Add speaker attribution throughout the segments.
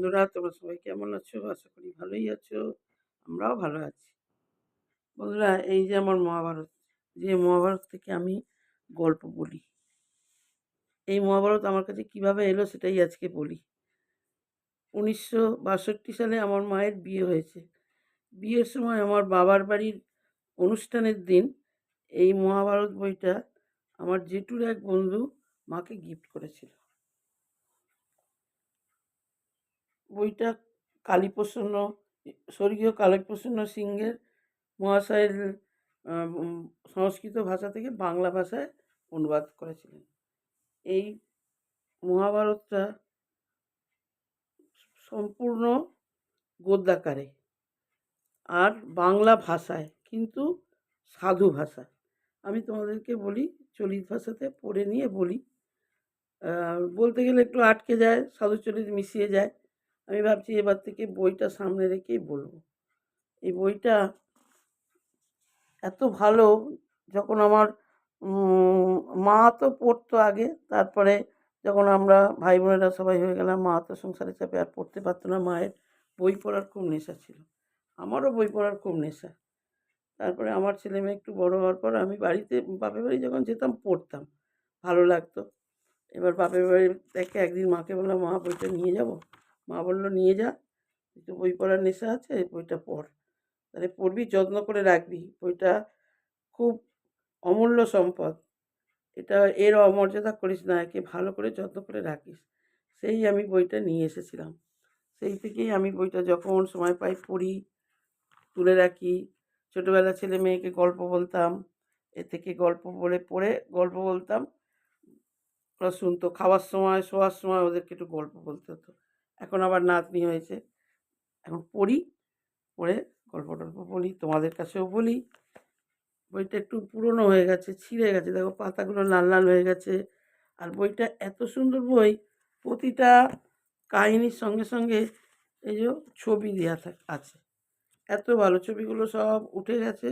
Speaker 1: বন্ধুরা, তোমরা সবাই কেমন আছো? আশা করি ভালোই আছো। আমরাও ভালো আছি। বন্ধুরা, এই যে আমার মহাভারত, যে মহাভারত থেকে আমি গল্প বলি। এই মহাভারত আমার কাছে কিভাবে এলো সেটাই আজকে বলি। 1962 সালে আমার মায়ের বিয়ে হয়েছে। বিয়ের সময় আমার বাবার বাড়ির অনুষ্ঠানের দিন এই মহাভারত বইটা আমার জেঠুর এক বন্ধু মাকে গিফট করেছিল। বইটা কালীপ্রসন্ন, স্বর্গীয় কালীপ্রসন্ন সিংহের মহাশয়ের সংস্কৃত ভাষা থেকে বাংলা ভাষায় অনুবাদ করেছিলেন। এই মহাভারতটা সম্পূর্ণ গদ্যাকারে আর বাংলা ভাষায়, কিন্তু সাধু ভাষা। আমি তোমাদেরকে বলি, চলিত ভাষাতে পড়ে নিয়ে বলি। বলতে গেলে একটু আটকে যায়, সাধু চলিত মিশিয়ে যায়। আমি ভাবছি এবার থেকে বইটা সামনে রেখেই বলবো। এই বইটা এত ভালো, যখন আমার মা তো পড়তো আগে, তারপরে যখন আমরা ভাই বোনেরা সবাই হয়ে গেলাম, মা তো সংসারের চাপে আর পড়তে পারতো না। মায়ের বই পড়ার খুব নেশা ছিল, আমারও বই পড়ার খুব নেশা। তারপরে আমার ছেলে মেয়ে একটু বড় হওয়ার পর আমি বাড়িতে, বাপের বাড়ি যখন যেতাম পড়তাম, ভালো লাগতো। এবার বাপের বাড়ি থেকে একদিন মাকে বললাম, মা বইটা নিয়ে যাব। মা বললো, নিয়ে যা, একটু বই পড়ার নেশা আছে, বইটা পড়। তাহলে পড়বি, যত্ন করে রাখবি। বইটা খুব অমূল্য সম্পদ। এটা, এর অমর্যাদা করিস না, একে ভালো করে যত্ন করে রাখিস। সেই আমি বইটা নিয়ে এসেছিলাম। সেই থেকেই আমি বইটা যখন সময় পাই পড়ি, তুলে রাখি। ছোটোবেলা ছেলে মেয়েকে গল্প বলতাম, এ থেকে গল্প পড়ে পড়ে গল্প বলতাম, ওরা শুনতো। খাওয়ার সময়, শোয়ার সময় ওদেরকে একটু গল্প বলতে হতো। এখন আবার নাতনি হয়েছে, এখন পড়ি, পড়ে গল্প টল্প বলি, তোমাদের কাছেও বলি। বইটা একটু পুরনো হয়ে গেছে, ছিঁড়ে গেছে, দেখো পাতাগুলো লাল লাল হয়ে গেছে। আর বইটা এত সুন্দর বই, প্রতিটা কাহিনীর সঙ্গে সঙ্গে এই যে ছবি দেওয়া আছে। এত ভালো, ছবিগুলো সব উঠে গেছে।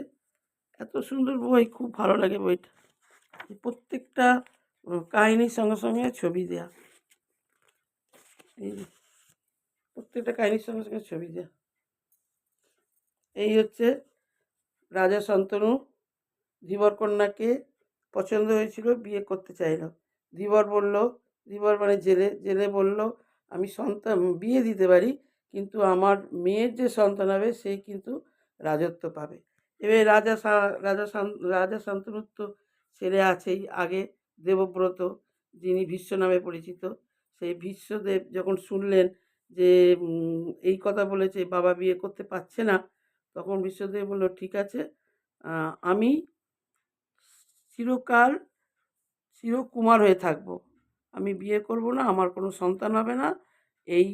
Speaker 1: এত সুন্দর বই, খুব ভালো লাগে বইটা। প্রত্যেকটা কাহিনীর সঙ্গে সঙ্গে ছবি দেওয়া, এই প্রত্যেকটা কাহিনীর সঙ্গে সঙ্গে ছবি দেওয়া। এই হচ্ছে রাজা শান্তনু। ধীবর কন্যাকে পছন্দ হয়েছিল, বিয়ে করতে চাইল। ধীবর বলল, ধীবর মানে জেলে, জেলে বলল, আমি সন্তান বিয়ে দিতে পারি, কিন্তু আমার মেয়ের যে সন্তান হবে সেই কিন্তু রাজত্ব পাবে। এবার রাজা শান্তনুর তো ছেলে আছেই, আগে দেবব্রত, যিনি ভীষ্ম নামে পরিচিত। সেই ভীষ্মদেব যখন শুনলেন যে এই কথা বলেছে, বাবা বিয়ে করতে পারছে না, তখন ভীষ্মদেব বলল, ঠিক আছে, আমি চিরকাল চিরকুমার হয়ে থাকব, আমি বিয়ে করব না, আমার কোনো সন্তান হবে না। এই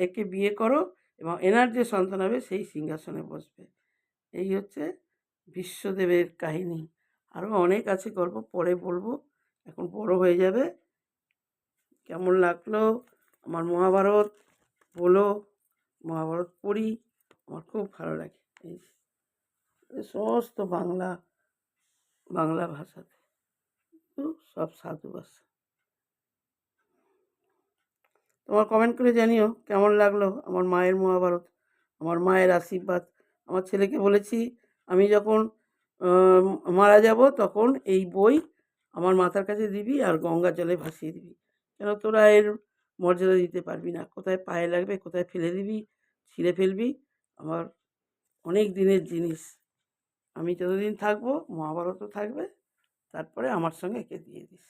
Speaker 1: একে বিয়ে করো এবং এনার যে সন্তান হবে সেই সিংহাসনে বসবে। এই হচ্ছে বিশ্বদেবের কাহিনী। আরও অনেক আছে গল্প, পরে বলবো, এখন বড় হয়ে যাবে। কেমন লাগলো আমার মহাভারত বলো, মহাভারত পড়ি, আমার খুব ভালো লাগে। এই সমস্ত বাংলা বাংলা ভাষাতে, সব সাধু ভাষা। তোমার কমেন্ট করে জানিও কেমন লাগলো আমার মায়ের মহাভারত, আমার মায়ের আশীর্বাদ। আমার ছেলেকে বলেছি, আমি যখন মারা যাব তখন এই বই আমার মাথার কাছে দিবি আর গঙ্গা জলে ভাসিয়ে দিবি। কেন তোরা এর মর্যাদা দিতে পারবি না, কোথায় পায়ে লাগবে, কোথায় ফেলে দিবি, ছিঁড়ে ফেলবি। আমার অনেক দিনের জিনিস, আমি যতদিন থাকবো মহাভারতও থাকবে, তারপরে আমার সঙ্গে একে দিয়ে দিস।